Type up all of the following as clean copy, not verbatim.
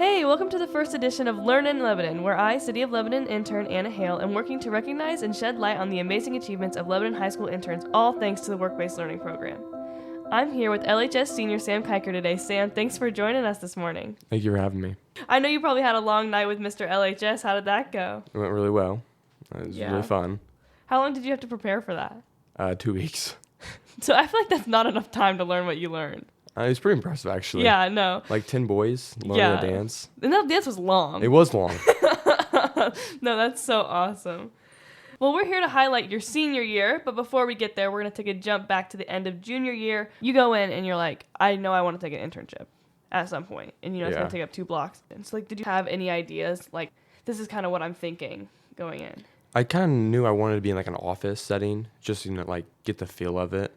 Hey, welcome to the first edition of LearnINLebanon, where I, City of Lebanon intern Anna Hale, am working to recognize and shed light on the amazing achievements of Lebanon High School interns, all thanks to the work-based learning program. I'm here with LHS senior Sam Kyker today. Sam, thanks for joining us this morning. Thank you for having me. I know you probably had a long night with Mr. LHS. How did that go? It went really well. It was really fun. How long did you have to prepare for that? 2 weeks. So I feel like that's not enough time to learn what you learned. It was pretty impressive, actually. Yeah, no. Like 10 boys learning a dance. And that dance was long. It was long. No, that's so awesome. Well, we're here to highlight your senior year, but before we get there, we're going to take a jump back to the end of junior year. You go in and you're like, I know I want to take an internship at some point, and it's going to take up 2 blocks. And so, did you have any ideas? Like, this is kind of what I'm thinking going in. I kind of knew I wanted to be in like an office setting, just get the feel of it.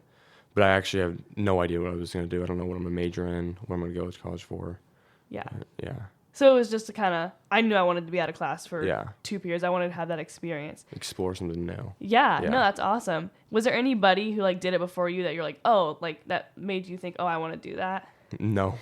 But I actually have no idea what I was going to do. I don't know what I'm going to major in, what I'm going to go to college for. Yeah. Yeah. So it was just I knew I wanted to be out of class for 2 periods. I wanted to have that experience. Explore something new. Yeah, no, that's awesome. Was there anybody who did it before you that you're like, oh, that made you think, oh, I want to do that? No.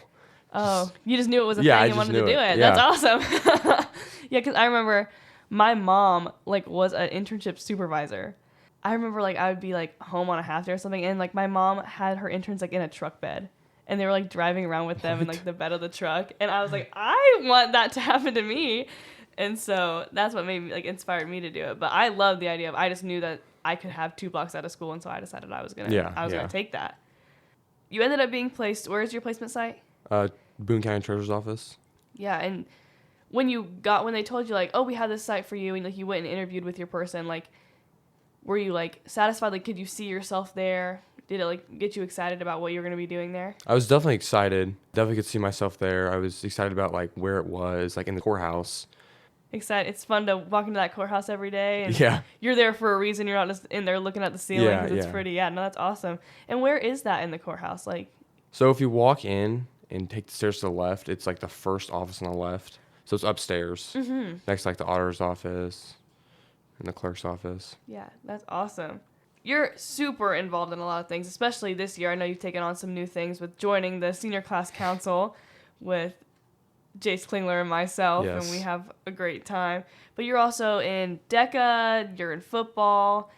Oh, you just knew it was a thing and wanted to do it. Yeah. That's awesome. Yeah, because I remember my mom was an internship supervisor. I remember I would be home on a half day or something, and my mom had her interns in a truck bed. And they were driving around with them in the bed of the truck. And I was like, I want that to happen to me. And so that's what made me inspired me to do it. But I love the idea of I just knew that I could have 2 blocks out of school, and so I decided I was gonna take that. You ended up being placed. Where's your placement site? Boone County Treasurer's Office. Yeah, and when they told you oh, we have this site for you, and you went and interviewed with your person, were you satisfied? Could you see yourself there? Did it get you excited about what you're going to be doing there? I was definitely excited. Definitely could see myself there. I was excited about where it was, in the courthouse. Excited. It's fun to walk into that courthouse every day. And you're there for a reason. You're not just in there looking at the ceiling because it's pretty. Yeah, no, that's awesome. And where is that in the courthouse? So if you walk in and take the stairs to the left, it's the first office on the left. So it's upstairs, next to the auditor's office and the clerk's office. Yeah, that's awesome. You're super involved in a lot of things, especially this year. I know you've taken on some new things with joining the senior class council with Jace Klingler and myself, and we have a great time. But you're also in DECA, you're in football,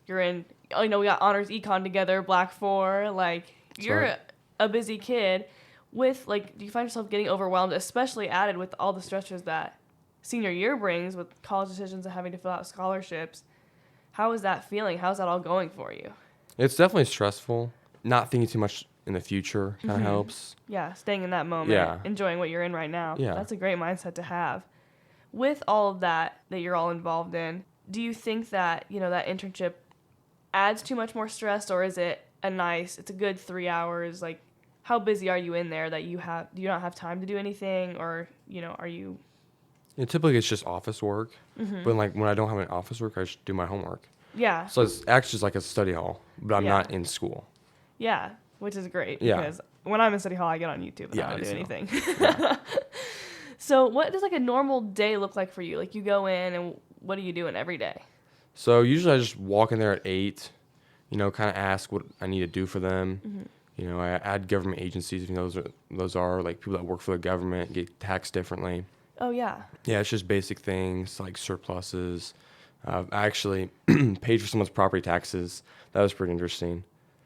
you're in, we got honors econ together, Black 4. You're a busy kid. With, do you find yourself getting overwhelmed, especially added with all the stressors that senior year brings with college decisions and having to fill out scholarships? How is that feeling? How's that all going for you? It's definitely stressful. Not thinking too much in the future kind of helps. Yeah, staying in that moment, enjoying what you're in right now. Yeah. That's a great mindset to have. With all of that you're all involved in, do you think that, that internship adds too much more stress, or is it it's a good 3 hours? How busy are you in there that do you not have time to do anything, or, are you... Typically it's just office work, but when I don't have any office work, I just do my homework. Yeah. So it's actually just a study hall, but I'm not in school. Yeah, which is great because when I'm in study hall, I get on YouTube and I don't do anything. Yeah. So what does a normal day look like for you? You go in and what are you doing every day? So usually I just walk in there at 8, kind of ask what I need to do for them. I add government agencies, those are people that work for the government, get taxed differently. Oh, yeah. Yeah, it's just basic things like surpluses. I actually paid for someone's property taxes. That was pretty interesting.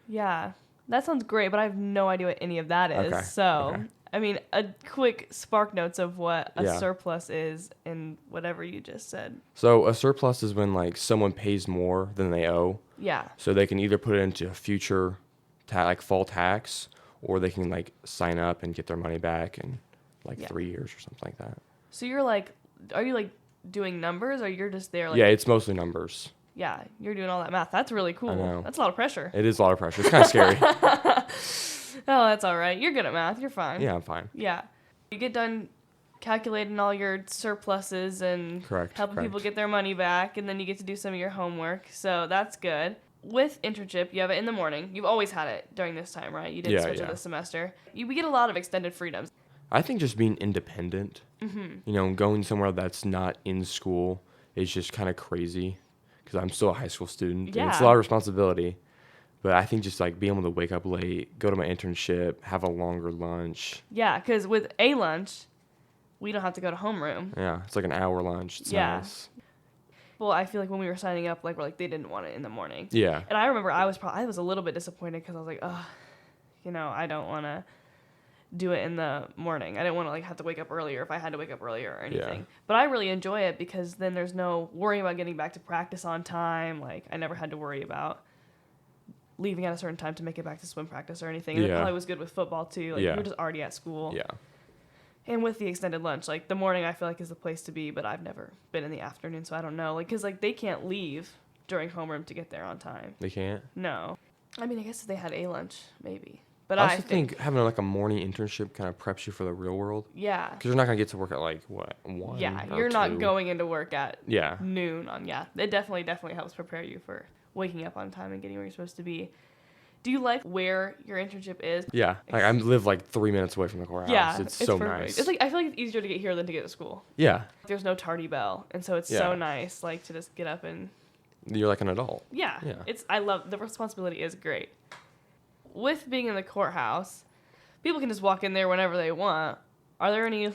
Yeah, that sounds great, but I have no idea what any of that is. Okay. So, I mean, a quick spark notes of what a surplus is and whatever you just said. So a surplus is when someone pays more than they owe. Yeah. So they can either put it into a future fall tax, or they can sign up and get their money back in 3 years or something like that. So you're are you doing numbers, or you're just there Yeah, it's mostly numbers. Yeah, you're doing all that math. That's really cool. I know. That's a lot of pressure. It is a lot of pressure. It's kind of scary. Oh, that's all right. You're good at math. You're fine. Yeah, I'm fine. Yeah. You get done calculating all your surpluses and helping people get their money back, and then you get to do some of your homework. So that's good. With internship, you have it in the morning. You've always had it during this time, right? You didn't switch it this semester. We get a lot of extended freedoms. I think just being independent, going somewhere that's not in school is just kind of crazy because I'm still a high school student. Yeah. And it's a lot of responsibility. But I think just being able to wake up late, go to my internship, have a longer lunch. Yeah, because with a lunch, we don't have to go to homeroom. Yeah, it's like an hour lunch. It's nice. Well, I feel like when we were signing up, like we're like they didn't want it in the morning. Yeah. And I remember I was a little bit disappointed because I was like, oh, I don't want to do it in the morning. I didn't want to like have to wake up earlier if I had to wake up earlier or anything. Yeah. But I really enjoy it because then there's no worrying about getting back to practice on time. Like I never had to worry about leaving at a certain time to make it back to swim practice or anything. And it probably was good with football too. Like you're just already at school. Yeah. And with the extended lunch, like the morning I feel like is the place to be, but I've never been in the afternoon, so I don't know. Like, cause like they can't leave during homeroom to get there on time. They can't? No. I mean, I guess if they had a lunch, maybe. But I also think having like a morning internship kind of preps you for the real world. Yeah. Because you're not gonna get to work at like what 1. Yeah, or you're 2. not going into work at noon on. Yeah, it definitely helps prepare you for waking up on time and getting where you're supposed to be. Do you like where your internship is? Yeah, like I live like 3 minutes away from the courthouse. Yeah, it's so perfect. Nice. It's like I feel like it's easier to get here than to get to school. Yeah. There's no tardy bell, and so it's so nice, like to just get up and. You're like an adult. Yeah. I love the responsibility is great. With being in the courthouse, people can just walk in there whenever they want. Are there any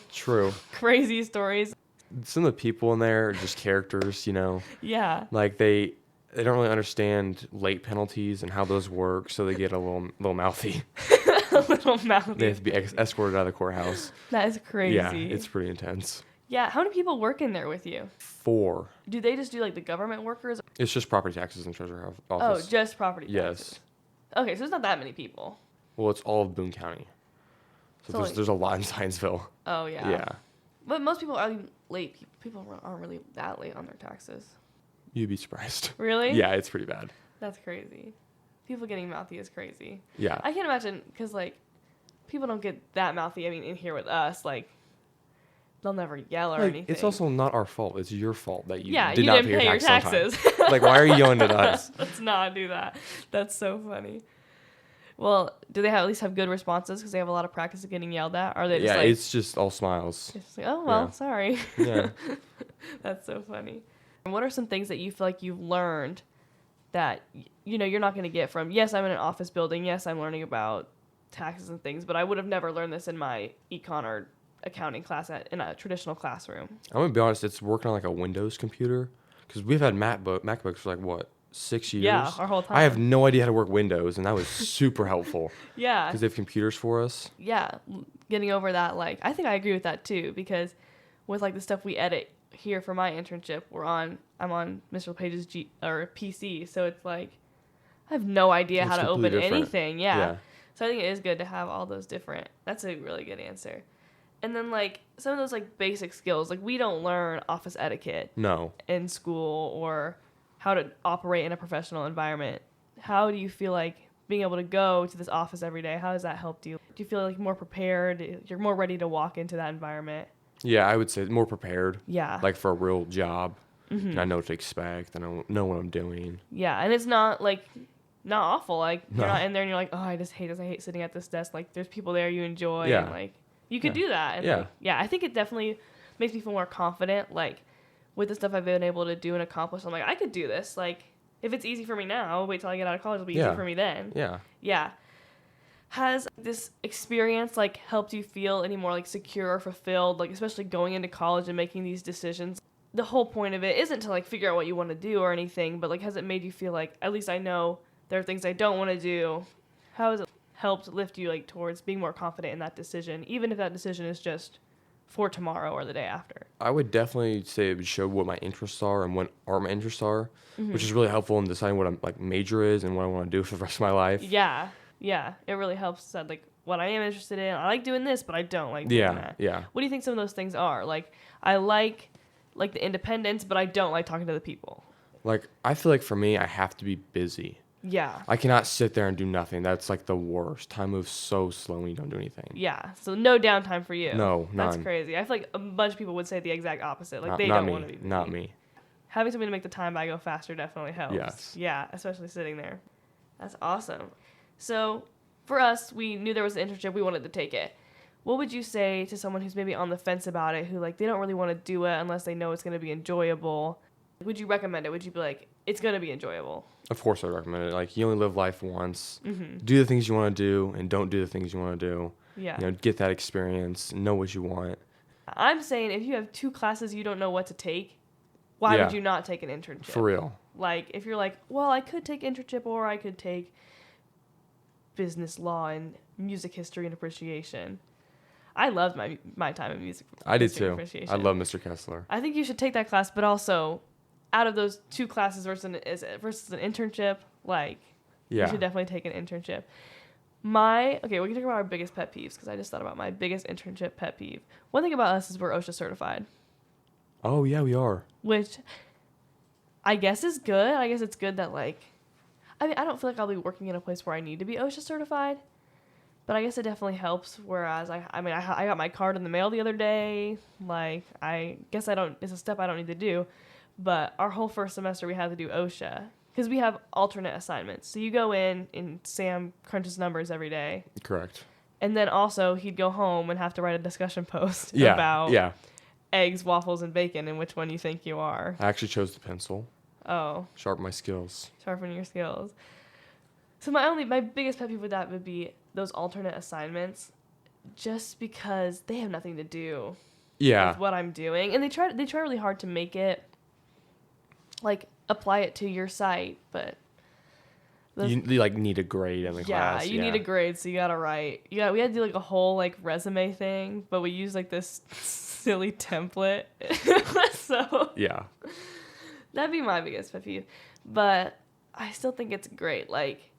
crazy stories? Some of the people in there are just characters, Yeah. Like they don't really understand late penalties and how those work, so they get a little mouthy. A little mouthy. They have to be escorted out of the courthouse. That is crazy. Yeah, it's pretty intense. Yeah, how many people work in there with you? 4. Do they just do like the government workers? It's just property taxes and treasurer office. Oh, just property taxes. Yes. Okay, so it's not that many people. Well, it's all of Boone County. So there's a lot in Zionsville. Oh, yeah. Yeah. But most people are late. People aren't really that late on their taxes. You'd be surprised. Really? Yeah, it's pretty bad. That's crazy. People getting mouthy is crazy. Yeah. I can't imagine, because, like, people don't get that mouthy. I mean, in here with us, like, they'll never yell or anything. It's also not our fault. It's your fault that you did not didn't pay your taxes. Like, why are you yelling at us? Let's not do that. That's so funny. Well, do they at least have good responses because they have a lot of practice of getting yelled at? Or are they just like... it's just all smiles. It's just like, oh, well, sorry. Yeah. That's so funny. And what are some things that you feel like you've learned that, you're not going to get from, yes, I'm in an office building, yes, I'm learning about taxes and things, but I would have never learned this in my econ or accounting class in a traditional classroom? I'm going to be honest, it's working on like a Windows computer because we've had MacBooks for like, 6 years? Yeah, our whole time. I have no idea how to work Windows, and that was super helpful. Yeah. Because they have computers for us. Yeah, getting over that, like, I think I agree with that too, because with like the stuff we edit here for my internship, I'm on Mr. LePage's PC, so it's like I have no idea how to open anything. Yeah. So I think it is good to have all those different. That's a really good answer. And then like some of those like basic skills, like we don't learn office etiquette in school or how to operate in a professional environment. How do you feel like being able to go to this office every day, how has that helped you? Do you feel like more prepared? You're more ready to walk into that environment? Yeah, I would say more prepared. Yeah. Like for a real job. Mm-hmm. And I know what to expect. I know what I'm doing. Yeah, and it's not awful. Like you're not in there and you're like, oh, I just hate this. I hate sitting at this desk. Like there's people there you enjoy. Yeah. And like you could do that. And I think it definitely makes me feel more confident. Like with the stuff I've been able to do and accomplish, I'm like, I could do this. Like if it's easy for me now, wait till I get out of college. It'll be easy for me then. Yeah. Yeah. Has this experience like helped you feel any more like secure or fulfilled, like especially going into college and making these decisions? The whole point of it isn't to like figure out what you want to do or anything, but like has it made you feel like at least I know there are things I don't want to do? How has it helped lift you like towards being more confident in that decision, even if that decision is just for tomorrow or the day after? I would definitely say it would show what my interests are and what my interests are, which is really helpful in deciding what I'm like major is and what I want to do for the rest of my life. Yeah. Yeah, it really helps that like what I am interested in. I like doing this, but I don't like doing that. Yeah. What do you think some of those things are? Like I like the independence, but I don't like talking to the people. Like I feel like for me, I have to be busy. Yeah. I cannot sit there and do nothing. That's like the worst. Time moves so slow when you don't do anything. Yeah. So no downtime for you. No, none. That's crazy. I feel like a bunch of people would say the exact opposite. Like they don't want to be busy. Not me. Having something to make the time by go faster definitely helps. Yes. Yeah, especially sitting there. That's awesome. So for us, we knew there was an internship. We wanted to take it. What would you say to someone who's maybe on the fence about it, who like they don't really want to do it unless they know it's going to be enjoyable? Would you recommend it? Would you be like, it's going to be enjoyable? Of course I recommend it. Like you only live life once. Mm-hmm. Do the things you want to do and don't do the things you want to do. Yeah. Get that experience, know what you want. I'm saying if you have 2 classes you don't know what to take, why would you not take an internship? For real. Like, if you're like, well, I could take internship or I could take business law and music history and appreciation. I loved my time in music. I did too. I love Mr. Kessler. I think you should take that class, but also out of those 2 classes versus an internship, like, you should definitely take an internship. Okay, we can talk about our biggest pet peeves because I just thought about my biggest internship pet peeve. One thing about us is we're OSHA certified. Oh, yeah, we are. Which I guess is good. I guess it's good that, like, I mean, I don't feel like I'll be working in a place where I need to be OSHA certified, but I guess it definitely helps. Whereas, I got my card in the mail the other day. Like, I guess it's a step I don't need to do. But our whole first semester, we had to do OSHA because we have alternate assignments. So you go in and Sam crunches numbers every day. Correct. And then also he'd go home and have to write a discussion post about eggs, waffles, and bacon and which one you think you are. I actually chose the pencil. Oh. Sharpen my skills. Sharpen your skills. So my biggest pet peeve with that would be those alternate assignments, just because they have nothing to do with what I'm doing. And they try really hard to make it, like, apply it to your site, but you like need a grade in the class. You need a grade, so you gotta write. We had to do like a whole like resume thing, but we used like this silly template. So that'd be my biggest pet peeve. But I still think it's great. Like,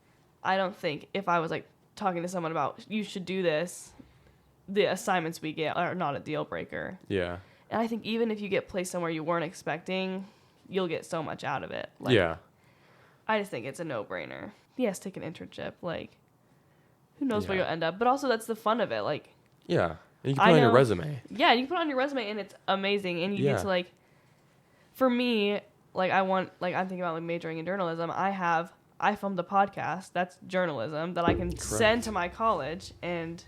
I don't think if I was like talking to someone about you should do this, the assignments we get are not a deal breaker. Yeah. And I think even if you get placed somewhere you weren't expecting, you'll get so much out of it. Like, I just think it's a no-brainer. Yes, take an internship. Like, who knows where you'll end up? But also, that's the fun of it. Like, and you can put it on your resume. Yeah, you can put it on your resume, and it's amazing. And you get to, like, for me, like, I'm thinking about, like, majoring in journalism. I filmed a podcast. That's journalism that I can send to my college and,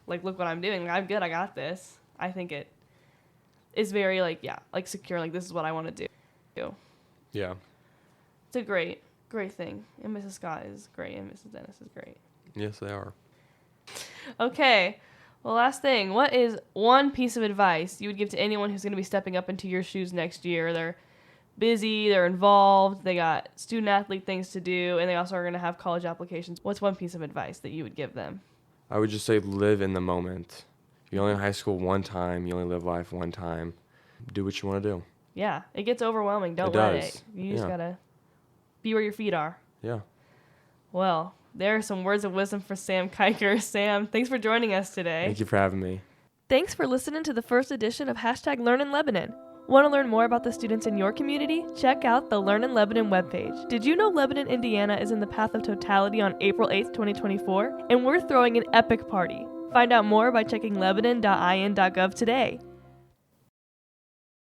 like, look what I'm doing. Like, I'm good. I got this. I think it is very, like, secure. Like, this is what I want to do. Yeah. It's a great thing. And Mrs. Scott is great, and Mrs. Dennis is great. Yes, they are. Okay. Well, last thing. What is one piece of advice you would give to anyone who's going to be stepping up into your shoes next year? They're busy, they're involved, they got student-athlete things to do, and they also are going to have college applications. What's one piece of advice that you would give them? I would just say live in the moment. You're only in high school one time. You only live life one time. Do what you want to do. Yeah. It gets overwhelming. Don't let it. You just got to be where your feet are. Yeah. Well, there are some words of wisdom for Sam Kyker. Sam, thanks for joining us today. Thank you for having me. Thanks for listening to the first edition of #LearnInLebanon. Want to learn more about the students in your community? Check out the LearnINLebanon webpage. Did you know Lebanon, Indiana is in the path of totality on April 8th, 2024? And we're throwing an epic party. Find out more by checking lebanon.in.gov today.